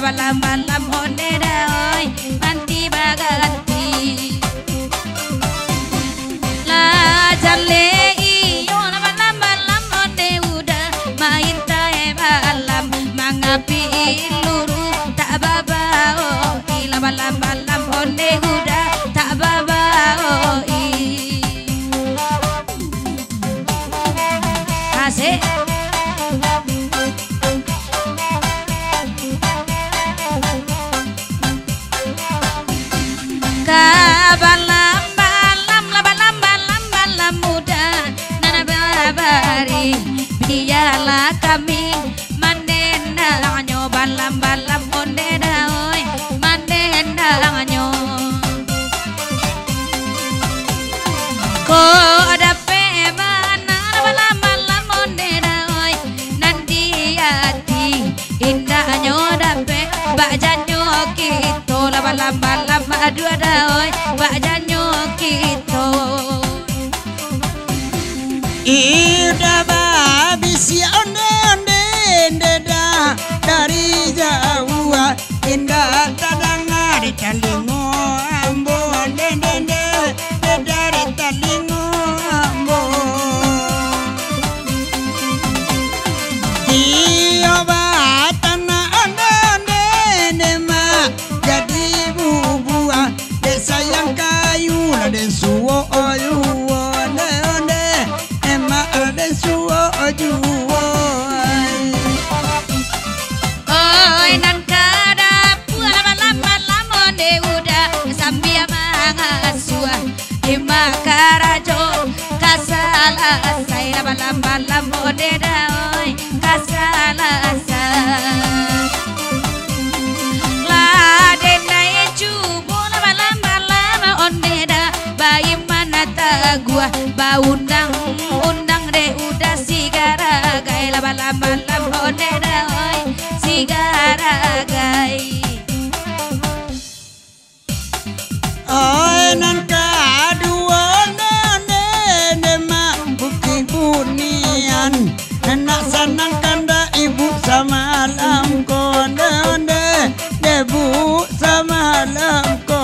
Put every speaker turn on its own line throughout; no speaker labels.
balam onde oi manti baganti la jalle iyo balam onde udah main tae balam mangapi luru tak babao ila balam onde udah tak babao asik balam muda nana babari biyalah kami mandenda nyo balam onde oi mandenda nyo ko ada pebana balam onde oi nanti hati indah nyo dape bajanyo kita la balam adu ada oi bajanyo kita
ida babisi onde dah dari jauh indah terdengar telingo ambo onde dari telingo ambo iyo batana onde ma jadi bubuah desa yang kayu dan suwo oyu onde ema dan suwo oyu
oi nan kada pula balam onde udah sambia mangasua ema karajo kasala saya balam onde oi kasala la denai cubo balam onde da bayi mana tagua baundang de udah sigara gai la balam onde da oi sigara gai
oi nan kadua onde ma buki bunian nak senang kanda ibu sama lamko onde debu sama lamko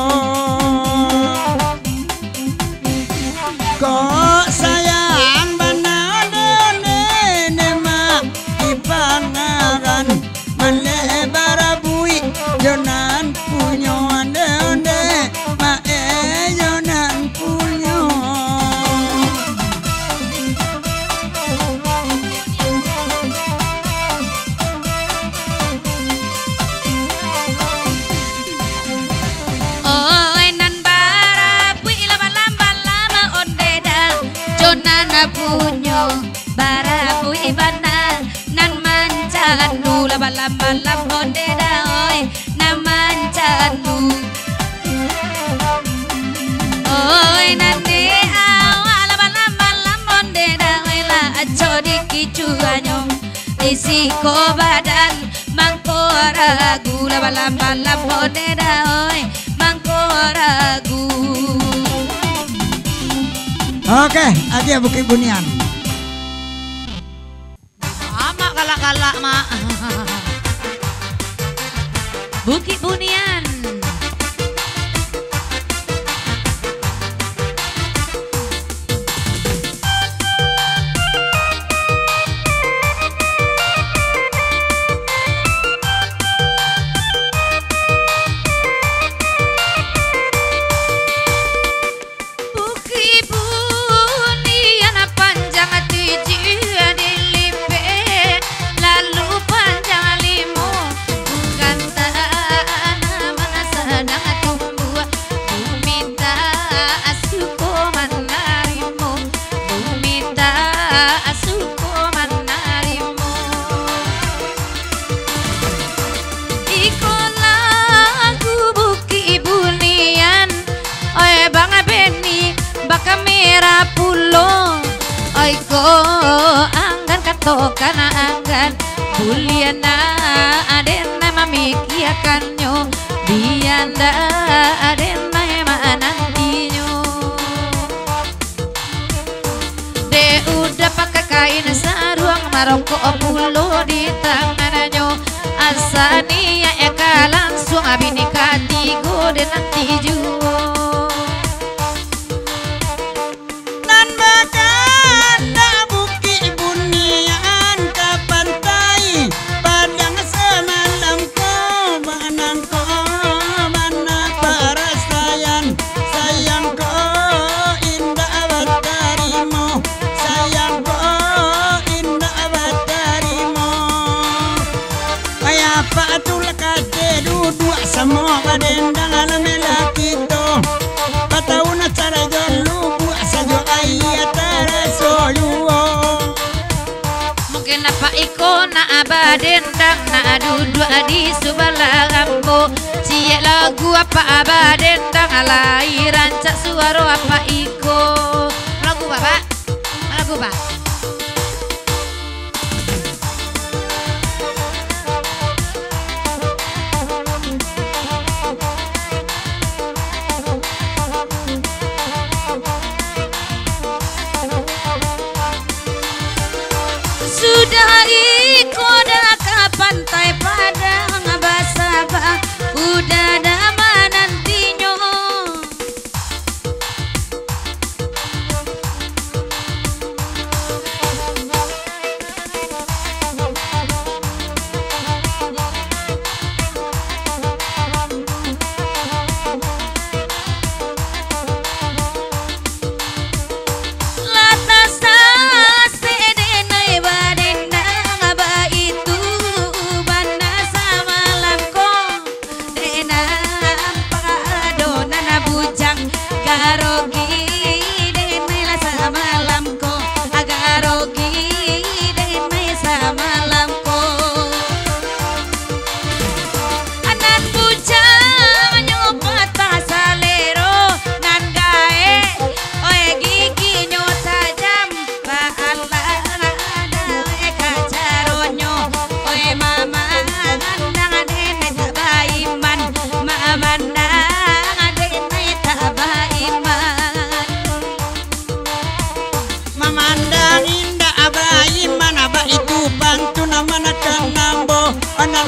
kok sayang bana onde ma ipangaran melebar bui jonan punyo onde ma jonan punyo
oi nan barabu ila balam onde da jonana punyo barabu ibana nan mancan la balam onde da oi nan mancan oi nan de awala balam onde da oi la ajodi kicuanyo isi ko badan mangko ragu la balam onde da oi mangko ragu.
Oke, aja Bukit Bunian.
Ama kala mak Bukit Bunian. Kamera pulo oiko anggan katokana anggan buliana adena mamikiakannya bianda adena manantinya de udah pakai kain sarung maroko pulo di tangannya asania eka nanti juo.
Nan bakan da buki bunian ke pantai Padang semalam ko mana parasayan sayang ko indah batarimu sayang ko indah batarimu kaya patul kate duduk semua badendang alam lelaki to patau na cara jolu buat sajo ayat tarasoyuo
Mungkin apa iko na abadendang na duduk di subalangambo cie lagu apa abadendang alairan cak suaro apa iko lagu bapak lagu pak sudah iko dah ke pantai Padang Basaba udah dama nantinya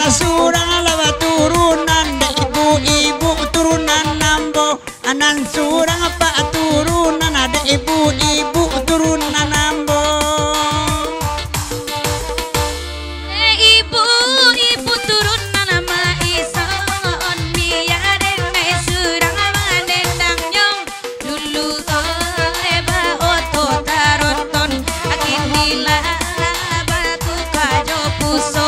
surang lawa turunan da ibu-ibu turunan nambo anan surang apa turunan ada ibu-ibu turunan nambo
ibu-ibu turunan nama ison biarin me surang manendang nyong dulu eba oto taroton akin nila batu kajo puso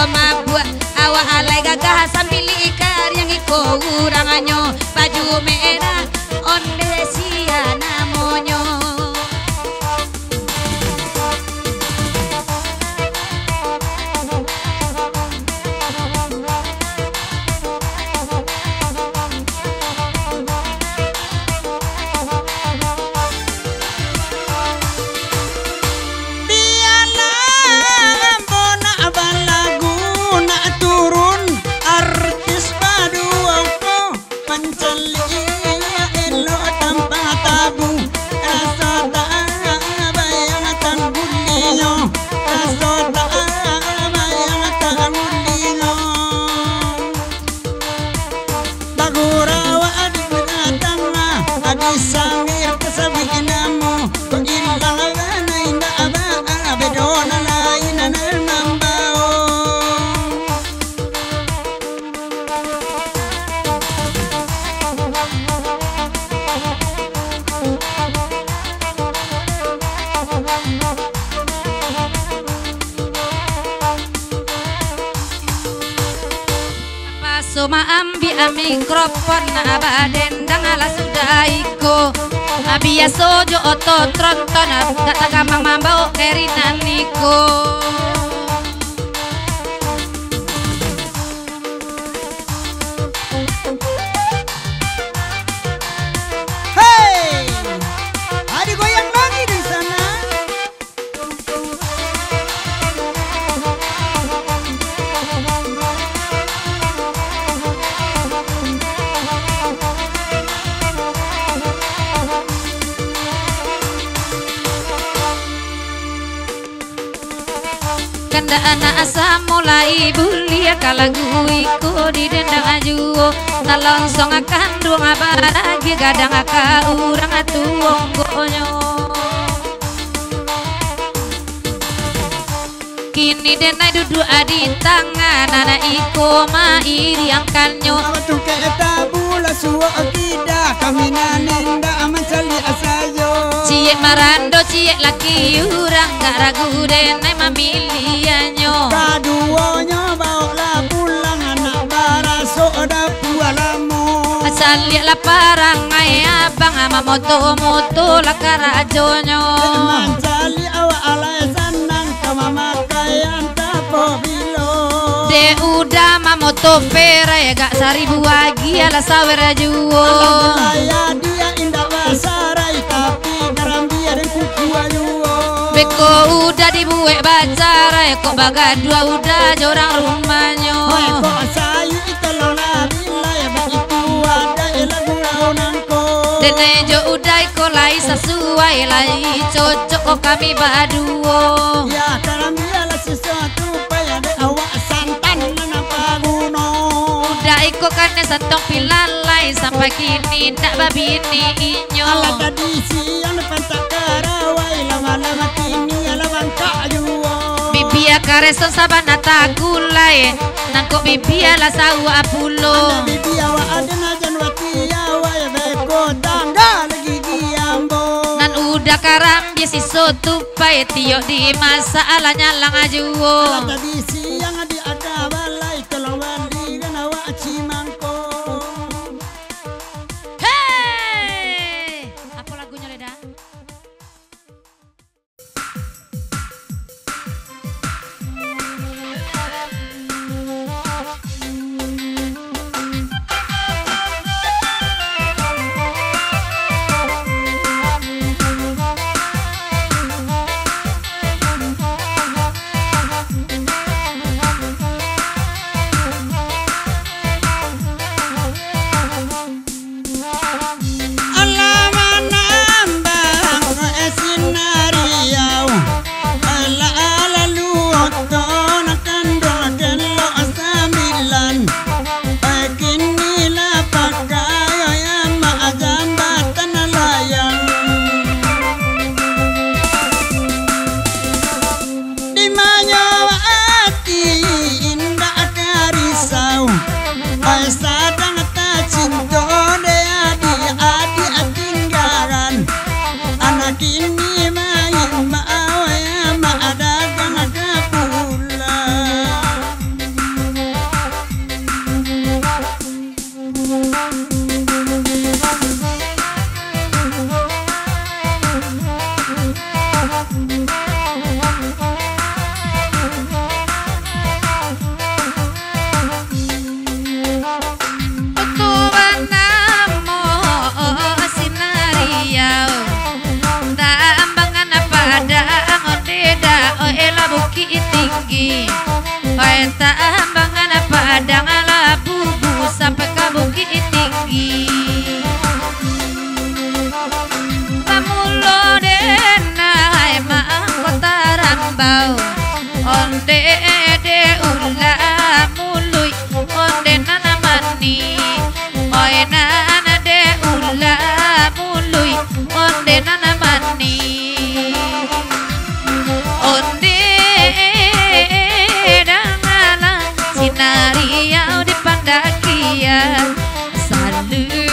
mabuk awak alai gagah sambil ikar yang iko uranganyo baju merah onde sia namonyo Soma ambi mikrofon na badendang ala sudah iko biasa jo oto tronton gak gampang mambau kerinan niko
hey ada goyang lagi di sana
Kanda anak asa mulai bulia kalagu iko di dendang ajuo nalongsong akan dua ngabaragi gadang aka urang atuong gonyo kini denai duduk adi tangan anak iko mairi angkanyo
Awatu keta bula suwa akida kami naninda aman sali asayo
Ciek marando ciek laki urang gak ragu denai mamilianyo
Kaduonyo bawa pulang anak baraso ada pualamu
asal liat lah parang ay abang ama moto-moto lah karajonyo
Mancali awa alay sanang kamamakayan tapo bilo
de udah mamoto pera ya gak seribu lagi ala sawera juo
Alaya dia indah basarai tapi garam dia dan kuku ayuo
beko udah dibuek bacara ya kok baga dua udah jorang rumahnya
Hoi kok sayu itolong nabila ya begitu ada lagu raunanko
dene jo udah iko lai sesuai lai cocok kok kami baduo
Ya garam dia lah sesuatu payah de awak santan menapa guno
udah iko kan santong pilalai sampai kini ndak babini inyo
Ala tadi siang depan tak karawai lama-lama kini ala bangka juo
bibia kareson sabana tagulai nangkok bibia la sawa apulo
Bibi awak ada najan wati awak ya beko tangga lagi giambo
nan udah karam biasi sotu pai tio di masa ala nyalang ajuo
Ala tadi siang di ada balai tolong bandi dan awak cimangko
hei apa lagunya leda
Sadang tak cinta dia adik tinggalan anak ini main mau ya mak dagang ada pula
bukit tinggi Hai tak ambangan padang ala bubu sampai ke bukit tinggi Pamulo dena hai maang kota rambau onde de ula mului onde nana mani oi nana de ula mului onde nana mani onde Sinari yang dipandakia selalu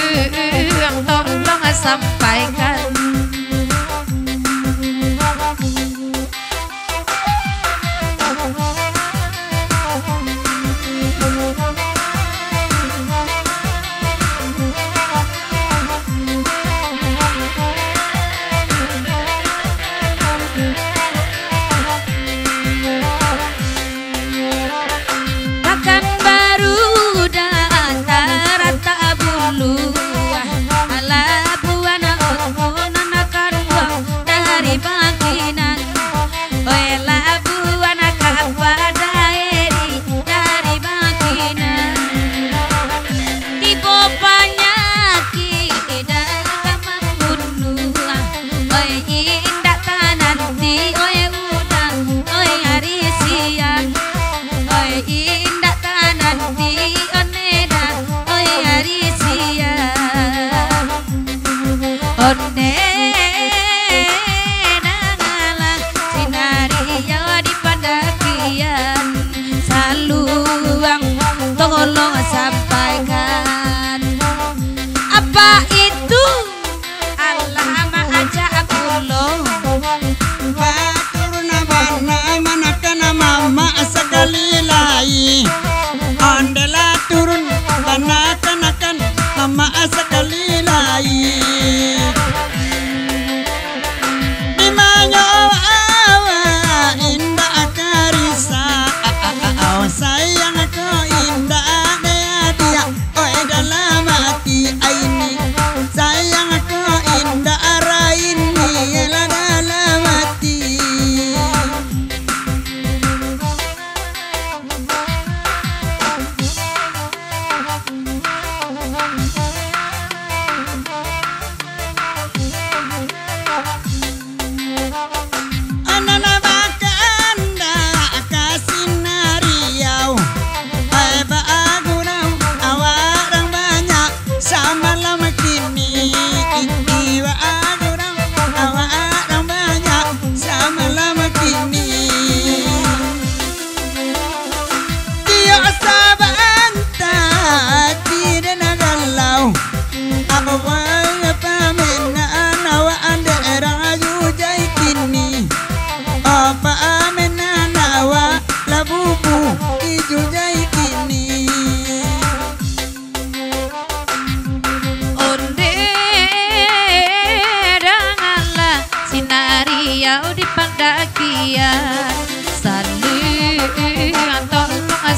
Riau di pendakian. Saling atau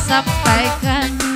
sampaikan